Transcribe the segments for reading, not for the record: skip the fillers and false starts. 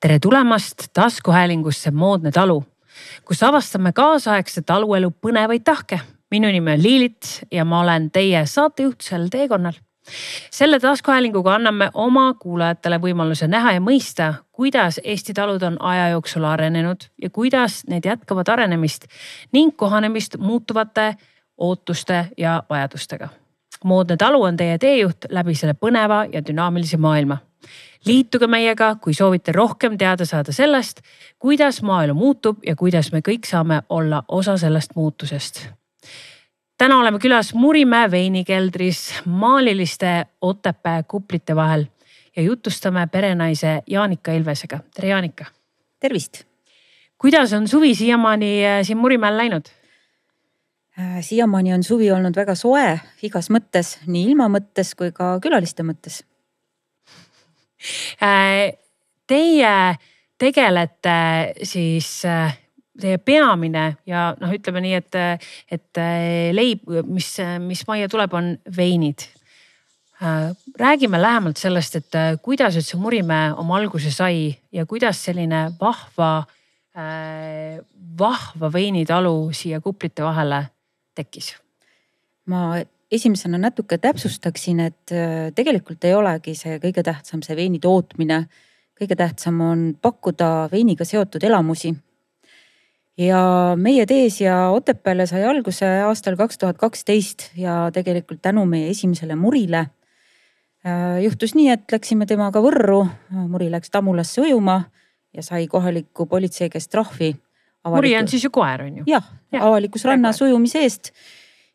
Tere tulemast taskuhäälingusse Moodne talu, kus avastame kaasaegse taluelu põnevaid tahke. Minu nimi on Liilit ja ma olen teie saatejuht sel teekonnal. Selle taskuhäälinguga anname oma kuulajatele võimaluse näha ja mõista, kuidas Eesti talud on aja jooksul arenenud ja kuidas need jätkavad arenemist ning kohanemist muutuvate ootuste ja vajadustega. Moodne talu on teie teejuht läbi selle põneva ja dünaamilise maailma. Liituge meiega, kui soovite rohkem teada saada sellest, kuidas maaelu muutub ja kuidas me kõik saame olla osa sellest muutusest. Täna oleme külas Murimäe veinikeldris maaliliste Otepää kuplite vahel ja jutustame perenaise Jaanika Ilvesega. Tere Jaanika! Tervist! Kuidas on suvi siiamaani siin Murimäel läinud? Siiamaani on suvi olnud väga soe igas mõttes, nii ilma mõttes kui ka külaliste mõttes. Teie tegelete siis, teie peamine ja ütleme nii, et leib, mis majja tuleb, on veinid. Räägime lähemalt sellest, et kuidas üldse Murimäe oma alguse sai ja kuidas selline vahva veinitalu siia kuplite vahele tekkis? Ma esimesena natuke täpsustaksin, et tegelikult ei olegi see kõige tähtsam see veini tootmine. Kõige tähtsam on pakkuda veiniga seotud elamusi. Ja meie tee siia Otepääle sai alguse aastal 2012 ja tegelikult tänu meie esimesele Murile juhtus nii, et läksime temaga Võrru. Muri läks Tamulasse ujuma ja sai kohaliku politsei käest trahvi. Muri on siis ju koer, on ju? Jah, avalikus rannas ujumise eest.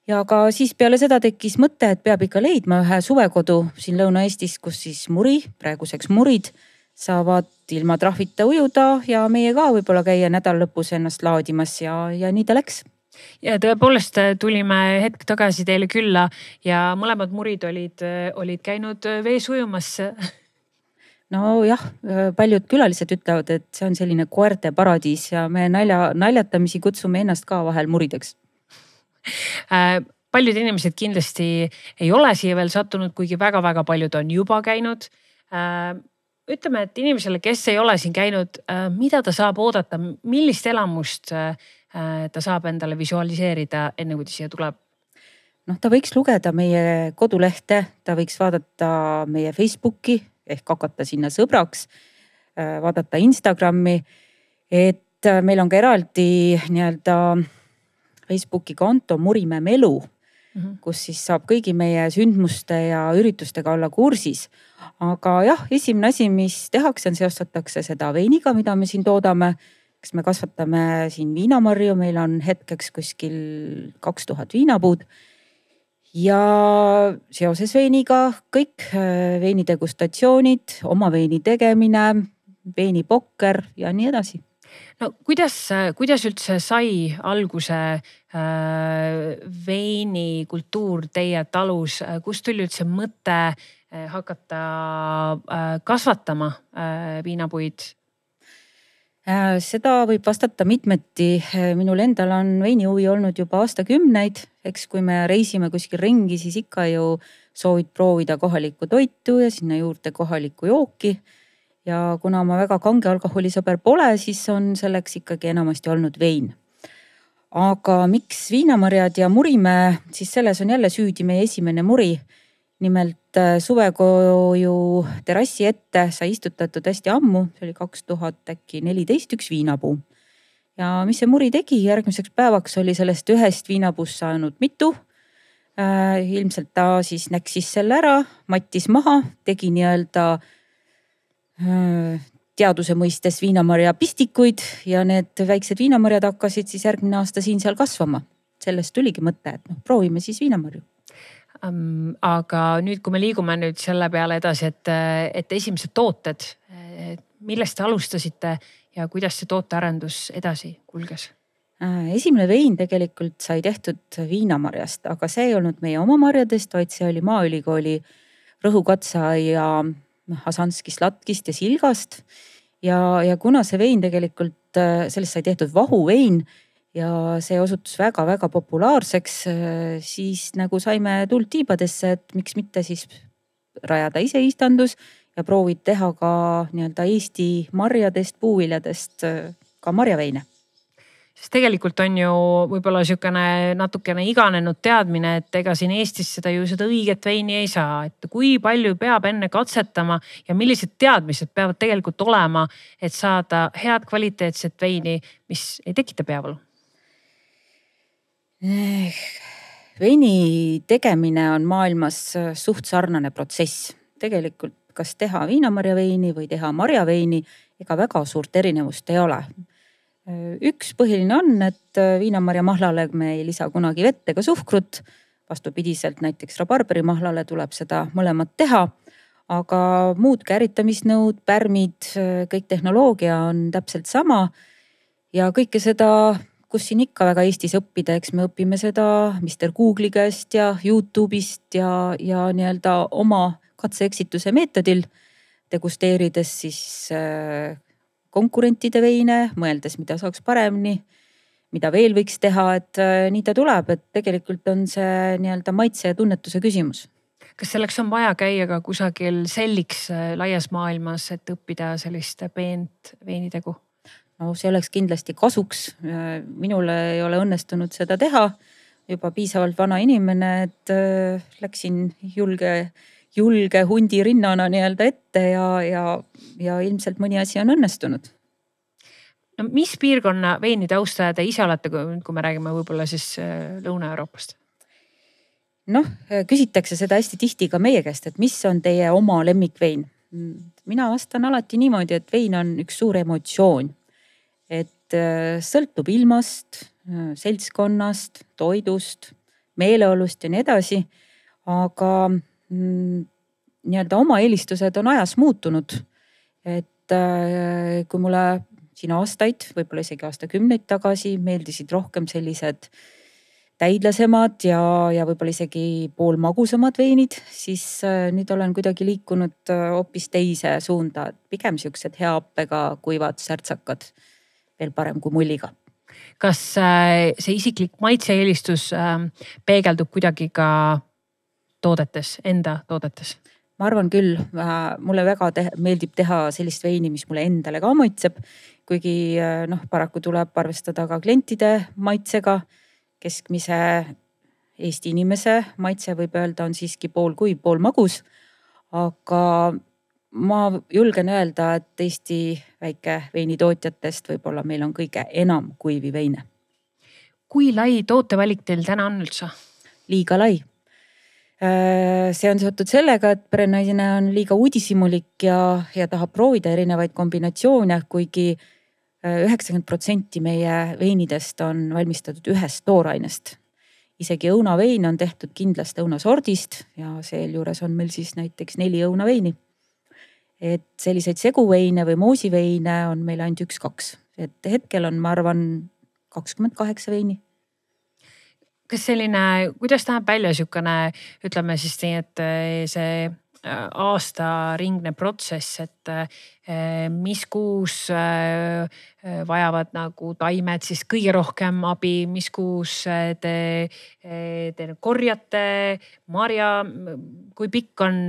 Ja ka siis peale seda tekkis mõte, et peab ikka leidma ühe suvekodu siin Lõuna-Eestis, kus siis Muri, praeguseks Murid, saavad ilma trahvita ujuda ja meie ka võib-olla käia nädal lõpus ennast laadimas ja nii ta läks. Ja tõepoolest tulime hetk tagasi teile külla ja mõlemad Murid olid käinud vees ujumas. No jah, paljud külalised ütlevad, et see on selline koerte paradiis ja me naljatamisi kutsume ennast ka vahel Murideks. Paljud inimesed kindlasti ei ole siia veel sattunud, kuigi väga-väga paljud on juba käinud. Ütleme, et inimesele, kes ei ole siin käinud, mida ta saab oodata, millist elamust ta saab endale visualiseerida enne, kui ta siia tuleb? Ta võiks lugeda meie kodulehte, ta võiks vaadata meie Facebooki ehk hakata sinna sõbraks, vaadata Instagrami, et meil on ka eraldi nii-öelda Facebooki konto Murimäe melu, kus siis saab kõigi meie sündmuste ja üritustega olla kursis. Aga jah, esimene asi, mis tehakse, on seostatakse seda veiniga, mida me siin toodame. Kes me kasvatame siin viinamarju, meil on hetkeks kuskil 2000 viinapuud. Ja seoses veiniga kõik veinidegustatsioonid, oma veini tegemine, veinipokker ja nii edasi. No kuidas üldse sai alguse veinikultuur teie talus? Kust tuli üldse mõte hakata kasvatama viinapuid? Seda võib vastata mitmeti. Minul endal on veinihuvi olnud juba aastakümneid. Eks kui me reisime kuskil ringi, siis ikka ju soovid proovida kohalikku toitu ja sinna juurde kohalikku jooki. Ja kuna ma väga kange alkoholisõber pole, siis on selleks ikkagi enamasti olnud vein. Aga miks viinamarjad ja Murimäe, siis selles on jälle süüdi meie esimene Muri. Nimelt suvekoju terassi ette sai istutatud hästi ammu, see oli 2014 üks viinapuu. Ja mis see Muri tegi? Järgmiseks päevaks oli sellest ühest viinapuust saanud mitu. Ilmselt ta siis näksis selle ära, mattis maha, tegi nii-öelda teaduse mõistes viinamarja pistikuid ja need väiksed viinamarjad hakkasid siis järgmine aasta siin seal kasvama. Sellest tuligi mõte, et proovime siis viinamarju. Aga nüüd, kui me liigume nüüd selle peale edasi, et esimesed tooted, millest te alustasite ja kuidas see tootearendus edasi kulges? Esimene vein tegelikult sai tehtud viinamarjast, aga see ei olnud meie oma marjadest, vaid see oli Maaülikooli Rõhukatsa ja Hasanskist, Latkist ja Silgast. Ja kuna see vein tegelikult, sellest sai tehtud vahuvein ja see osutus väga-väga populaarseks, siis nagu saime tuld tiibadesse, et miks mitte siis rajada ise istandus ja proovid teha ka nii-öelda Eesti marjadest, puuviljadest ka marjaveine. Sest tegelikult on ju võib-olla niisugune natukene iganenud teadmine, et ega siin Eestis seda õiget veini ei saa, et kui palju peab enne katsetama ja millised teadmised peavad tegelikult olema, et saada head kvaliteetset veini, mis ei tekita peavalu? Veini tegemine on maailmas suht sarnane protsess. Tegelikult kas teha viinamarjaveini või teha marjaveini, ega väga suurt erinevust ei ole. Üks põhiline on, et viinamarjamahlale me ei lisa kunagi vett ega suhkrut. Vastupidiselt näiteks rabarberimahlale tuleb seda mõlemat teha. Aga muud käritamisnõud, pärmid, kõik tehnoloogia on täpselt sama. Ja kõike seda, kus siin ikka väga Eestis õppida, eks me õpime seda Mr. Google'i käest ja YouTube'ist ja nii-öelda oma katse-eksituse meetodil, degusteerides siis konkurentide veine, mõeldes, mida saaks paremini, mida veel võiks teha, et nii ta tuleb, et tegelikult on see nii-öelda maitse ja tunnetuse küsimus. Kas selleks on vaja käia ka kusagil selliks laias maailmas, et õppida sellist peent veinitegu? No see oleks kindlasti kasuks. Minule ei ole õnnestunud seda teha. Juba piisavalt vana inimene, et läksin julge hundi rinnana nii-öelda ette ja ilmselt mõni asi on õnnestunud. No, mis piirkonna veinide austaja te ise olete, kui me räägime võib-olla siis Lõuna-Euroopast? Noh, küsitakse seda hästi tihti ka meie käest, et mis on teie oma lemmikvein? Mina vastan alati niimoodi, et vein on üks suur emotsioon. Et sõltub ilmast, seltskonnast, toidust, meeleolust ja nii edasi. Aga nii-öelda oma eelistused on ajas muutunud. Et kui mulle siin aastaid, võib-olla isegi aastakümneid tagasi meeldisid rohkem sellised täidlasemad ja võib-olla isegi poolmagusamad veinid, siis nüüd olen kuidagi liikunud hoopis teise suunda. Pigem siuksed hea happega kuivad särtsakad, veel parem kui mulliga. Kas see isiklik maitse-eelistus peegeldub kuidagi ka toodetes, enda toodetes? Ma arvan küll, mulle väga meeldib teha sellist veini, mis mulle endale ka maitseb, kuigi paraku tuleb arvestada ka klientide maitsega. Keskmise Eesti inimese maitse võib öelda on siiski pool kuiv, pool magus, aga ma julgen öelda, et Eesti väike veinitootjatest võib-olla meil on kõige enam kuivi veine. Kui lai tootevalik teil täna on üldse? Liiga lai. See on seotud sellega, et perenaisena on liiga uudishimulik ja tahab proovida erinevaid kombinatsioone, kuigi 90% meie veinidest on valmistatud ühest toorainest. Isegi õunavein on tehtud kindlast õunasordist ja sealjuures on meil siis näiteks 4 õunaveini. Et selliseid seguveine või moosiveine on meil ainult 1-2. Et hetkel on, ma arvan, 28 veini. Kas kuidas tähendab välja niisugune, ütleme siis nii, et see aastaringne protsess, et mis kuus vajavad nagu taimed siis kõige rohkem abi, mis kuus te korjate marja, kui pikk on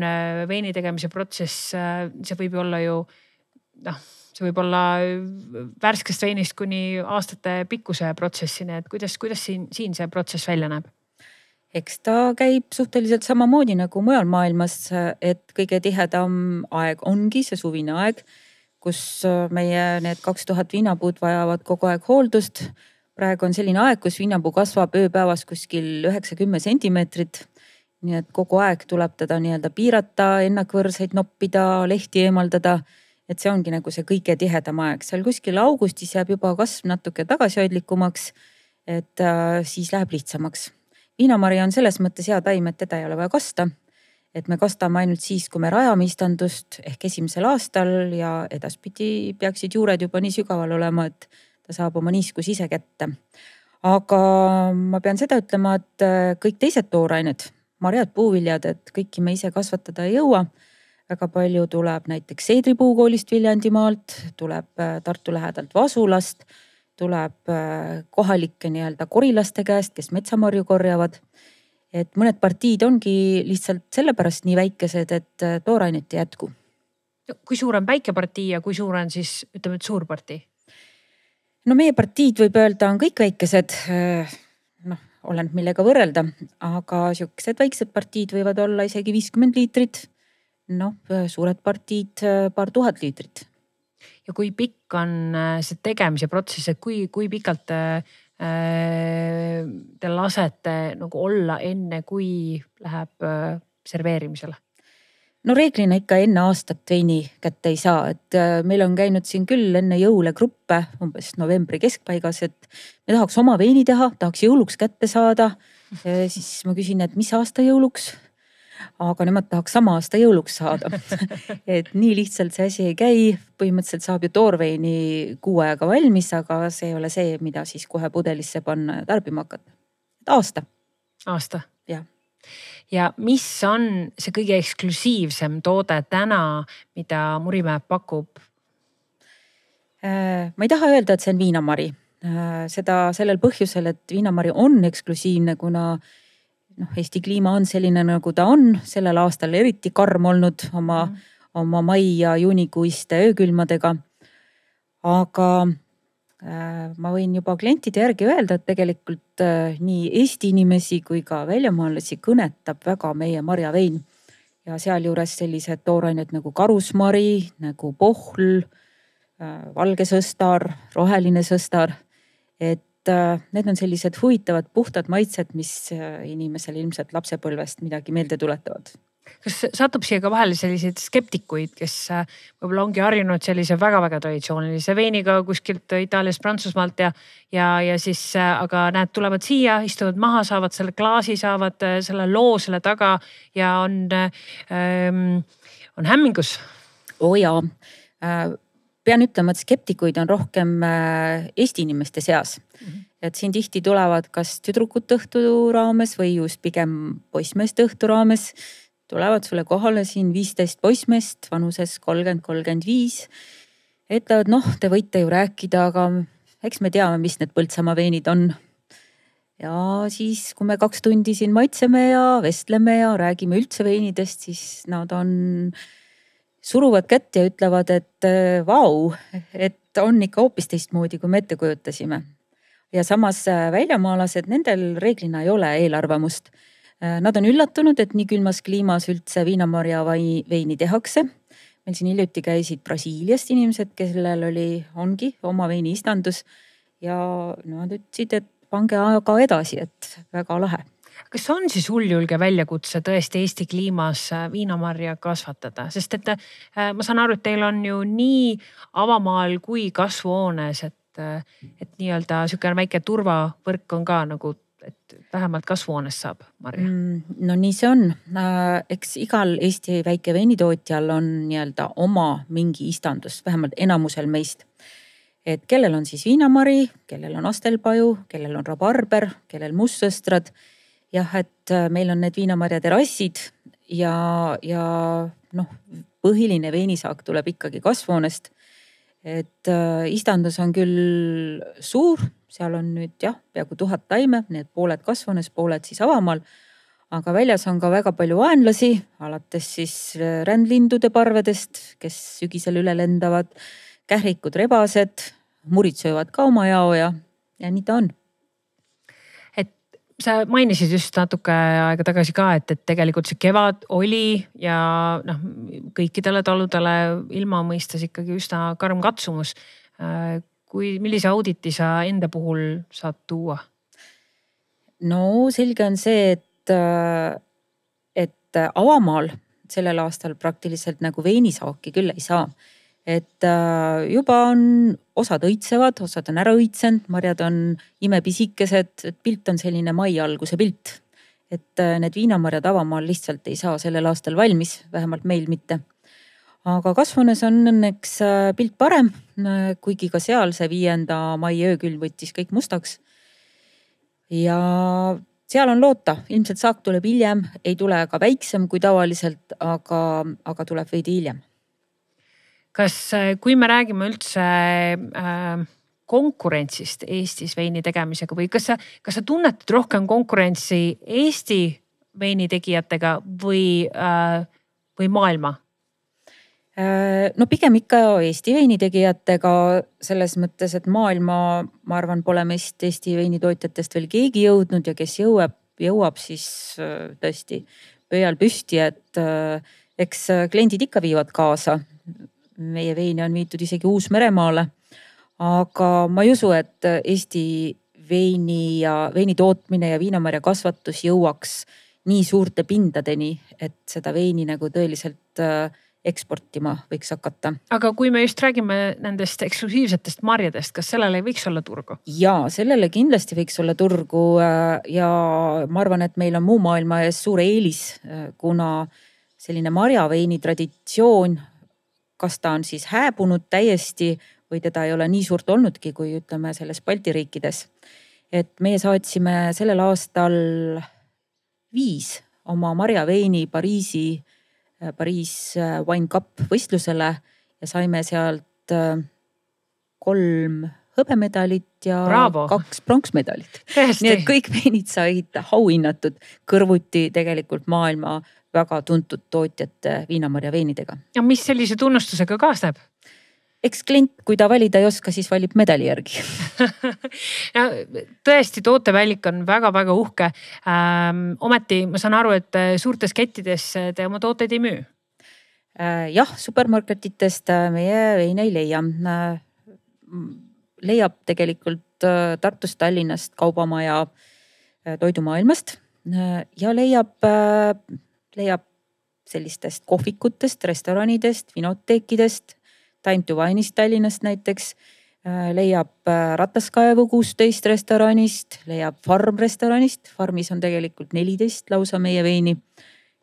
veini tegemise protsess, see võib olla ju, see võib olla värskest veinist kuni aastate pikkuse protsessini, et kuidas siin see protsess välja näeb? Eks ta käib suhteliselt samamoodi nagu mujal maailmas, et kõige tihedam aeg ongi see suvine aeg, kus meie need 2000 viinapuud vajavad kogu aeg hooldust. Praegu on selline aeg, kus viinapuu kasvab ööpäevas kuskil 9-10 sentimeetrit. Nii et kogu aeg tuleb teda nii-öelda piirata, ennakvõrseid noppida, lehti eemaldada. Et see ongi nagu see kõige tihedam aeg. Seal kuskil augustis jääb juba kasv natuke tagasihoidlikumaks, et siis läheb lihtsamaks. Viinamari on selles mõttes hea taim, et teda ei ole vaja kasta. Et me kastame ainult siis, kui me rajame istandust ehk esimesel aastal ja edaspidi peaksid juured juba nii sügaval olema, et ta saab oma niiskus ise kätte. Aga ma pean seda ütlema, et kõik teised toorained, marjad, puuviljad, et kõiki me ise kasvatada ei jõua. Väga palju tuleb näiteks seedripuukoolist Viljandimaalt, tuleb Tartu lähedalt Vasulast, tuleb kohalike nii-öelda korilaste käest, kes metsamarju korjavad. Et mõned partiid ongi lihtsalt sellepärast nii väikesed, et toorainet ei jätku. Kui suur on väikepartii ja kui suur on siis ütleme, et suur partii? No meie partiid võib öelda on kõik väikesed, oleneb millega võrrelda, aga siuksed väiksed partiid võivad olla isegi 50 liitrit. Suured partiid paar tuhat liitrit. Ja kui pikk on see tegemise protsess, et kui pikalt te lasete nagu olla enne, kui läheb serveerimisele? No reeglina ikka enne aastat veini kätte ei saa, et meil on käinud siin küll enne jõule gruppe umbes novembri keskpaigas, et me tahaks oma veini teha, tahaks jõuluks kätte saada. Siis ma küsin, et mis aasta jõuluks, aga nemad tahaks sama aasta jõuluks saada. Et nii lihtsalt see asi ei käi, põhimõtteliselt saab ju toorveini kuu ajaga valmis, aga see ei ole see, mida siis kohe pudelisse panna ja tarbima hakata. Aasta. Jah. Ja mis on see kõige eksklusiivsem toode täna, mida Murimäe pakub? Ma ei taha öelda, et see on viinamari. Seda sellel põhjusel, et viinamari on eksklusiivne, kuna Eesti kliima on selline, nagu ta on. Sellel aastal eriti karm olnud oma mai ja juunikuiste öökülmadega. Aga ma võin juba klientide järgi öelda, et tegelikult nii Eesti inimesi kui ka väljamaalasi kõnetab väga meie marjavein. Ja sealjuures sellised toorained nagu karusmari, nagu pohl, valge sõstar, roheline sõstar. Et need on sellised huvitavad puhtad maitsed, mis inimesel ilmselt lapsepõlvest midagi meelde tuletavad. Kas satub siia ka vahele selliseid skeptikuid, kes võib-olla ongi harjunud sellise väga-väga traditsioonilise veiniga kuskilt Itaaliast, Prantsusmaalt ja siis aga näed, tulevad siia, istuvad maha, saavad selle klaasi, saavad selle loo selle taga ja on hämmingus? Jaa. Pean ütlema, et skeptikuid on rohkem Eesti inimeste seas. Et siin tihti tulevad kas tüdrukut õhtu raames või just pigem poissmeest õhtu raames. Tulevad sulle kohale siin 15 poissmeest vanuses 30-35. Ütlevad, te võite ju rääkida, aga eks me teame, mis need Põltsamaa veinid on. Ja siis, kui me 2 tundi siin maitseme ja vestleme ja räägime üldse veinidest, siis nad suruvad kätt ja ütlevad, et vau, et on ikka hoopis teistmoodi, kui me ette kujutasime. Ja samas väljamaalased, nendel reeglina ei ole eelarvamust. Nad on üllatunud, et nii külmas kliimas üldse viinamarja veini tehakse. Meil siin hiljuti käisid Brasiiliast inimesed, kellel ongi oma veini istandus ja nad ütlesid, et pange aga edasi, et väga lahe. Kas on siis hulljulge väljakutse tõesti Eesti kliimas viinamarja kasvatada? Sest et ma saan aru, et teil on ju nii avamaal kui kasvuhoones, et nii-öelda sükene väike turvavõrk on ka nagu, et vähemalt kasvuhoones saab marja. No nii see on. Eks igal Eesti väike veinitootjal on nii-öelda oma mingi istandus, vähemalt enamusel meist. Et kellel on siis viinamari, kellel on astelpaju, kellel on rabarber, kellel mustsõstrad. Jah, et meil on need viinamarja terassid ja põhiline veinisaak tuleb ikkagi kasvuhoonest. Et istandus on küll suur, seal on nüüd peaaegu 1000 taime, need pooled kasvuhoones, pooled siis avamaal. Aga väljas on ka väga palju vaenlasi, alates siis rändlindude parvedest, kes sügisel üle lendavad, kährikud, rebased, murid söövad ka oma jao ja nii ta on. Sa mainisid just natuke aega tagasi ka, et tegelikult see kevad oli ja kõikidele taludele ilma mõistes ikkagi üsna karm katsumus. Millise auditi sa enda puhul saad tuua? No selge on see, et avamaal sellel aastal praktiliselt nagu veinisaaki küll ei saa. Et juba on osad õitsevad, osad on ära õitsenud, marjad on imepisikesed, et pilt on selline mai alguse pilt. Et need viinamarjad avamaal lihtsalt ei saa sellel aastal valmis, vähemalt meil mitte. Aga kasvuhoones on õnneks pilt parem, kuigi ka seal see 5. mai öökülm võttis kõik mustaks. Ja seal on loota, ilmselt saak tuleb hiljem, ei tule ka väiksem kui tavaliselt, aga tuleb veidi hiljem. Kas, kui me räägime üldse konkurentsist Eestis veini tegemisega või kas sa tunnetad rohkem konkurentsi Eesti veinitegijatega või maailma? No pigem ikka Eesti veinitegijatega selles mõttes, et maailma, ma arvan, pole meist Eesti veinitootjatest veel keegi jõudnud ja kes jõuab siis tõesti pöial püsti, et eks kliendid ikka viivad kaasa. Meie veini on viitud isegi Uus-Meremaale, aga ma ei usu, et Eesti veini ja veini tootmine ja viinamarja kasvatus jõuaks nii suurte pindadeni, et seda veini nagu tõeliselt eksportima võiks hakata. Aga kui me just räägime nendest eksklusiivsetest marjadest, kas sellele võiks olla turgu? Ja sellele kindlasti võiks olla turgu ja ma arvan, et meil on muu maailma ees suur eelis, kuna selline marjaveini traditsioon, kas ta on siis hääbunud täiesti või teda ei ole nii suurt olnudki, kui ütleme selles Balti riikides. Et meie saatsime sellel aastal 5 oma marjaveini Pariis Wine Cup võistlusele ja saime sealt 3 hõbemedalit ja Bravo. 2 pronksmedalit. Tõesti. Nii et kõik veinid said auhinnatud kõrvuti tegelikult maailma väga tuntud tootjate viinamarja veinidega. Ja mis sellise tunnustusega kaasneb? Eks klient, kui ta valida ei oska, siis valib medali järgi. Ja tõesti, tootevälik on väga-väga uhke. Ometi ma saan aru, et suurtes kettides te oma tooteid ei müü. Jah, supermarketitest meie veine ei leia. Leiab tegelikult Tartust, Tallinnast, Kaubamaja, Toidumaailmast ja leiab sellistest kohvikutest, restoranidest, vinoteekidest, Time to Wine'ist Tallinnast näiteks, leiab Rataskaevu 16 restoranist, leiab Farm restoranist. Farmis on tegelikult 14 lausa meie veini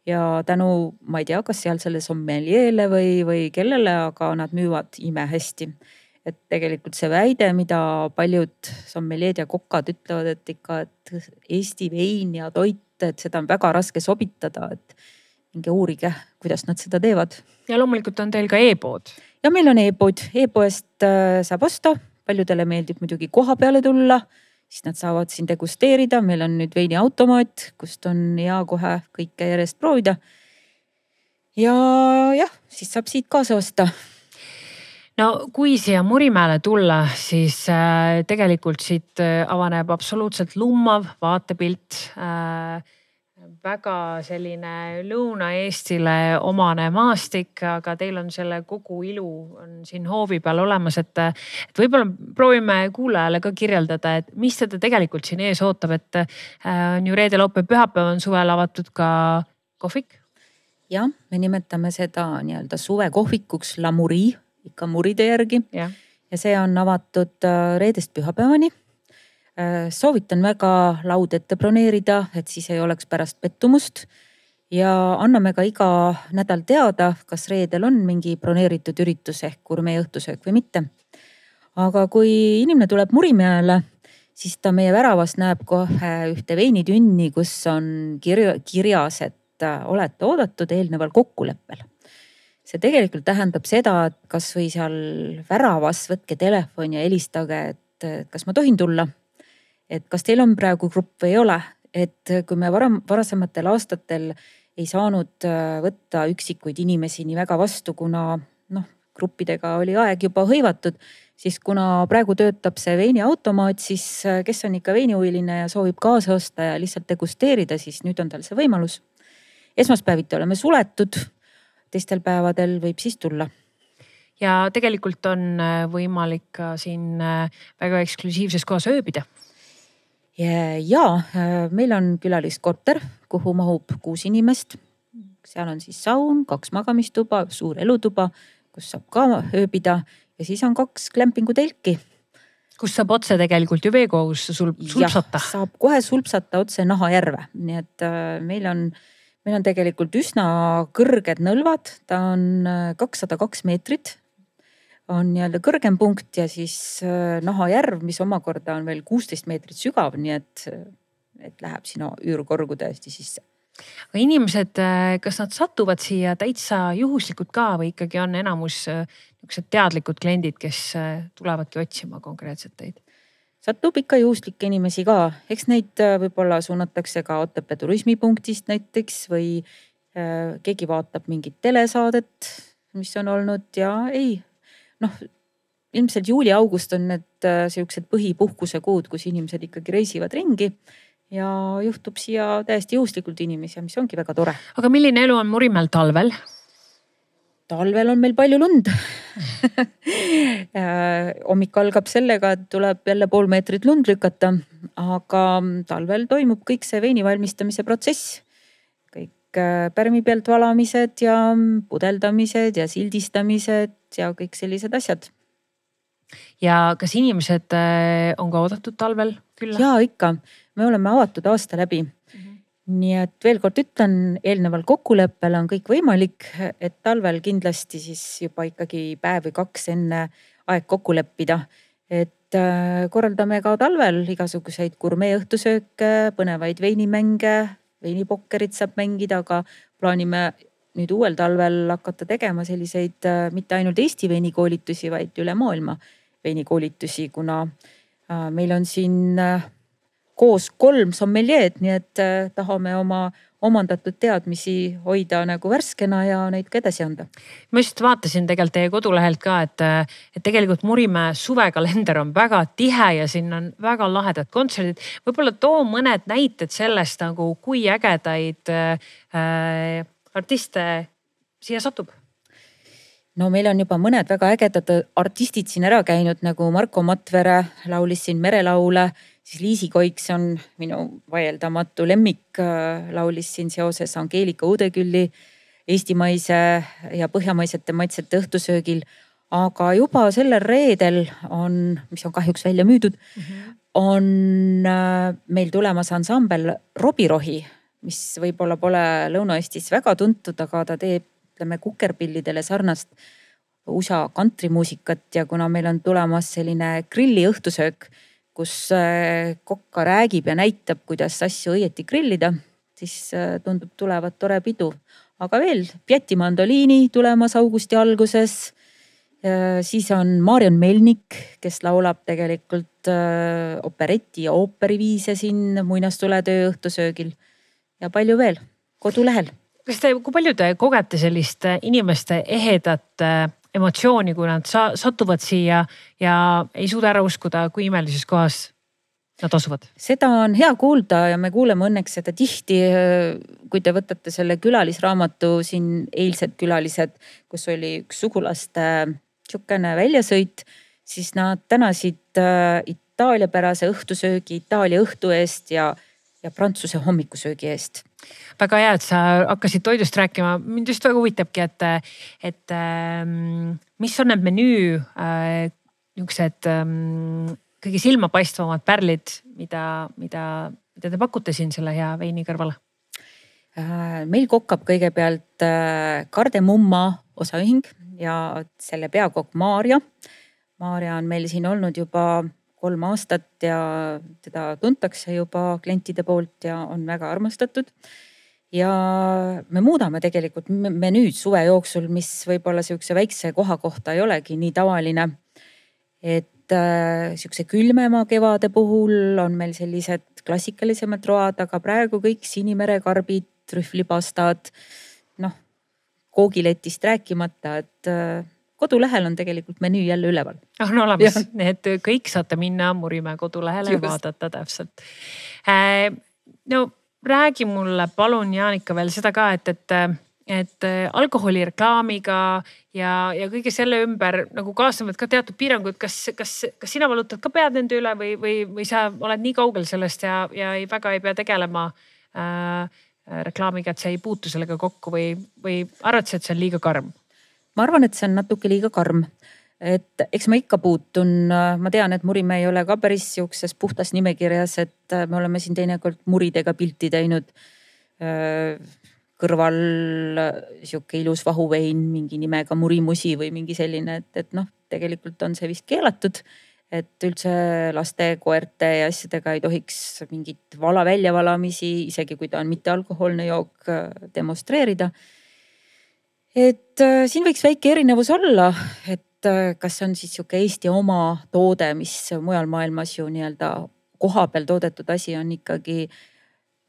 ja tänu, ma ei tea, kas seal selle sommelieele või kellele, aga nad müüvad imehästi. Et tegelikult see väide, mida paljud sommelied ja kokad ütlevad, et ikka, et Eesti vein ja toit, et seda on väga raske sobitada, et minge uurige, kuidas nad seda teevad. Ja loomulikult on teil ka e-pood. Ja meil on e-pood. E-poest saab osta. Paljudele meeldib muidugi koha peale tulla, siis nad saavad siin degusteerida. Meil on nüüd veiniautomaat, kust on hea kohe kõike järjest proovida. Ja jah, siis saab siit kaasa osta. No kui siia Murimäele tulla, siis tegelikult siit avaneb absoluutselt lummav vaatepilt. Väga selline Lõuna-Eestile omane maastik, aga teil on selle kogu ilu on siin hoovi peal olemas, et võib-olla proovime kuulajale ka kirjeldada, et mis teda tegelikult siin ees ootab, et on ju reede, laupäev, pühapäev on suvel avatud ka kohvik. Ja me nimetame seda nii-öelda suvekohvikuks La Muri, ikka muride järgi. Ja see on avatud reedest pühapäevani. Soovitan väga laud ette broneerida, et siis ei oleks pärast pettumust ja anname ka iga nädal teada, kas reedel on mingi broneeritud üritus ehk gurmee õhtusöök või mitte. Aga kui inimene tuleb Murimäele, siis ta meie väravas näeb kohe ühte veinitünni, kus on kirjas, et olete oodatud eelneval kokkuleppel. See tegelikult tähendab seda, et kas või seal väravas võtke telefon ja helistage, et kas ma tohin tulla. Et kas teil on praegu grupp või ei ole, et kui me varasematel aastatel ei saanud võtta üksikuid inimesi nii väga vastu, kuna gruppidega oli aeg juba hõivatud, siis kuna praegu töötab see veiniautomaat, siis kes on ikka veinihuviline ja soovib kaasa osta ja lihtsalt degusteerida, siis nüüd on tal see võimalus. Esmaspäeviti oleme suletud, teistel päevadel võib siis tulla. Ja tegelikult on võimalik ka siin väga eksklusiivses kohas ööbida. Ja meil on külaliskorter, kuhu mahub 6 inimest. Seal on siis saun, 2 magamistuba, suur elutuba, kus saab ka ööbida ja siis on 2 klämpingutelki. Kus saab otse tegelikult ju veekogus sulpsata. Ja, saab kohe sulpsata otse Nahajärve. Nii et meil on tegelikult üsna kõrged nõlvad. Ta on 202 meetrit. On nii-öelda kõrgem punkt ja siis Nahajärv, mis omakorda on veel 16 meetrit sügav, nii et läheb sinna üürkorgu täiesti sisse. Inimesed, kas nad satuvad siia täitsa juhuslikult ka või ikkagi on enamus teadlikud kliendid, kes tulevadki otsima konkreetselt teid? Satub ikka juhuslikke inimesi ka. Eks neid võib-olla suunatakse ka Otepää turismipunktist näiteks või keegi vaatab mingit telesaadet mis on olnud ja ilmselt juuli-august on need siuksed põhipuhkuse kuud, kus inimesed ikkagi reisivad ringi ja juhtub siia täiesti juhuslikult inimesi, mis ongi väga tore. Aga milline elu on Murimäel talvel? Talvel on meil palju lund hommik algab sellega, et tuleb jälle pool meetrit lund lükata, aga talvel toimub kõik see veini valmistamise protsess. Kõik pärmi pealt valamised ja pudeldamised ja sildistamised ja kõik sellised asjad. Ja kas inimesed on ka oodatud talvel külla? Ja ikka, me oleme avatud aasta läbi. Nii et veel kord ütlen, eelneval kokkuleppel on kõik võimalik, et talvel kindlasti siis juba ikkagi päev või 2 enne aeg kokku leppida. Et korraldame ka talvel igasuguseid gurmeeõhtusööke, põnevaid veinimänge, veinipokkerit saab mängida, aga plaanime nüüd uuel talvel hakata tegema selliseid mitte ainult Eesti veinikoolitusi, vaid üle maailma veinikoolitusi, kuna meil on siin koos 3 sommeljeed, nii et tahame oma omandatud teadmisi hoida nagu värskena ja neid ka edasi anda. Ma just vaatasin tegelikult teie kodulehelt ka, et tegelikult Murimäe suvekalender on väga tihe ja siin on väga lahedad kontserdid. Võib-olla too mõned näited sellest nagu, kui ägedaid artiste siia satub. No meil on juba mõned väga ägedad artistid siin ära käinud, nagu Marko Matvere laulis siin merelaule, siis Liisi Koiks on minu vaieldamatu lemmik, laulis siin seoses Angeelika Udekülli eestimaise ja põhjamaisete maitsete õhtusöögil. Aga juba sellel reedel on, mis on kahjuks välja müüdud, on meil tulemas ansambel Robirohi, mis võib-olla pole Lõuna-Eestis väga tuntud, aga ta teeb kukerpillidele sarnast USA kantrimuusikat ja kuna meil on tulemas selline grilli õhtusöök, kus kokka räägib ja näitab, kuidas asju õieti grillida, siis tundub tulevat tore pidu. Aga veel Pieti mandoliini tulemas augusti alguses. Siis on Marion Melnik, kes laulab tegelikult operetti ja ooperiviise siin muinastuletöö õhtusöögil ja palju veel kodulehel. Kui palju te kogete sellist inimeste ehedat emotsiooni, kui nad satuvad siia ja ei suuda ära uskuda, kui imelises kohas nad asuvad? Seda on hea kuulda ja me kuuleme õnneks seda tihti, kui te võtate selle külalisraamatu siin eilsed külalised, kus oli üks sugulaste tšukene väljasõit, siis nad tänasid itaaliapärase õhtusöögi, Itaalia õhtu eest ja Prantsuse hommikusöögi eest. Väga hea, et sa hakkasid toidust rääkima. Mind just väga huvitabki, et mis on need menüü niisugused kõige silmapaistvamad pärlid, mida te pakute siin selle hea veini kõrvale? Meil kokkab kõigepealt Kardemumma osaühing ja selle peakokk Maarja. Maarja on meil siin olnud juba 3 aastat ja teda tuntakse juba klientide poolt ja on väga armastatud. Ja me muudame tegelikult menüüd suve jooksul, mis võib-olla siukse väikse koha kohta ei olegi nii tavaline. Et siukse külmema kevade puhul on meil sellised klassikalisemad road, aga praegu kõik sinimerekarbid, trühvlipastad, koogiletist rääkimata, et kodulehel on tegelikult menüü jälle üleval. On olemas, et kõik saate minna Murimäe kodulehele ja vaadata täpselt. No räägi mulle palun, Jaanika, veel seda ka, et alkoholireklaamiga ja kõige selle ümber nagu kaasnevad ka teatud piirangud. Kas sina valutad ka pead nende üle või sa oled nii kaugel sellest ja väga ei pea tegelema reklaamiga, et sa ei puutu sellega kokku või arvad sa, et see on liiga karm? Ma arvan, et see on natuke liiga karm. Et eks ma ikka puutun, ma tean, et Murimäe ei ole ka päris siukses puhtas nimekirjas, et me oleme siin teinekord muridega pilti teinud. Kõrval siuke ilus vahuvein, mingi nimega murimusi või mingi selline, et tegelikult on see vist keelatud. Et üldse laste, koerte ja asjadega ei tohiks mingit väljavalamisi, isegi kui ta on mitte alkoholne jook, demonstreerida. Et siin võiks väike erinevus olla, et kas on siis siuke Eesti oma toode, mis mujal maailmas ju nii-öelda koha peal toodetud asi on ikkagi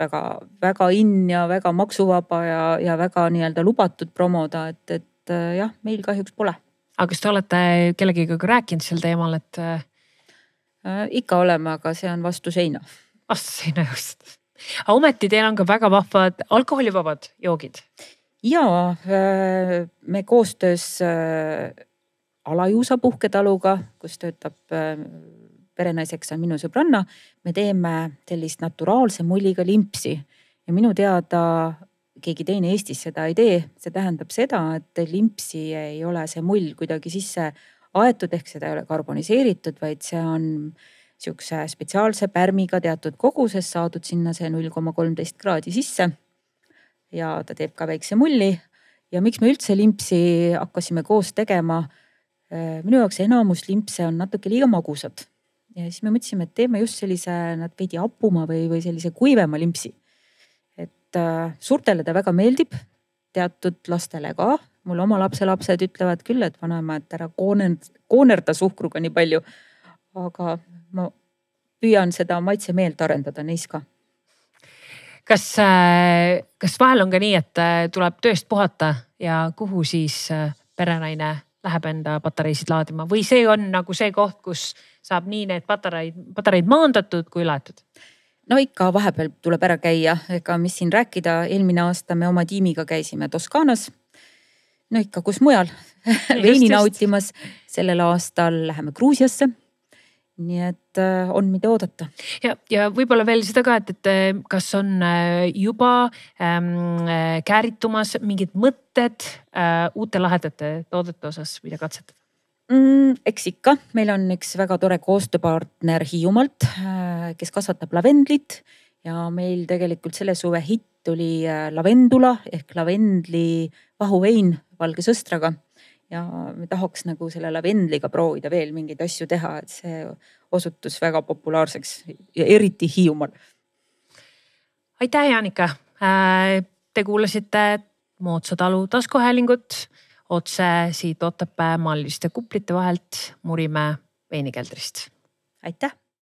väga in ja väga maksuvaba ja väga nii-öelda lubatud promoda, et jah, meil kahjuks pole. Aga kas te olete kellegiga rääkinud sel teemal, et? Ikka oleme, aga see on vastu seina. Vastu seina just. Aga ometi teil on ka väga vahvad alkoholivabad joogid. Ja me koostöös Alajuusa puhketaluga, kus töötab perenaiseks on minu sõbranna, me teeme sellist naturaalse mulliga limpsi ja minu teada keegi teine Eestis seda ei tee. See tähendab seda, et limpsi ei ole see mull kuidagi sisse aetud, ehk seda ei ole karboniseeritud, vaid see on siukse spetsiaalse pärmiga teatud koguses saadud sinna see 0,13 kraadi sisse. Ja ta teeb ka väikse mulli. Ja miks me üldse limpsi hakkasime koos tegema? Minu jaoks enamus limpse on natuke liiga magusad. Ja siis me mõtlesime, et teeme just sellise nad veidi apuma või sellise kuivema limpsi. Et suurtele ta väga meeldib, teatud lastele ka. Mul oma lapselapsed ütlevad küll, et vanaema, et ära koonerda suhkruga nii palju. Aga ma püüan seda maitse meelt arendada neis ka. Kas vahel on ka nii, et tuleb tööst puhata ja kuhu siis perenaine läheb enda patareisid laadima? Või see on nagu see koht, kus saab nii need patareid maandatud kui laetud? No ikka vahepeal tuleb ära käia. Ega mis siin rääkida, eelmine aasta me oma tiimiga käisime Toskaanas. No ikka kus mujal veini nautimas. Sellel aastal läheme Gruusiasse. Nii et on mida oodata. Ja võib-olla veel seda ka, et kas on juba kääritumas mingid mõtted uute lahedate toodete osas, mida katsetada? Eks ikka. Meil on üks väga tore koostööpartner Hiiumalt, kes kasvatab lavendlit ja meil tegelikult selle suve hitt oli lavendula ehk lavendli vahuvein valge sõstraga. Ja me tahaks nagu selle lavendliga proovida veel mingeid asju teha, et see osutus väga populaarseks ja eriti Hiiumaal. Aitäh, Jaanika. Te kuulasite Moodsa talu taskuhäälingut otse siit Otepää maaliliste kuplite vahelt Murimäe veinikeldrist. Aitäh!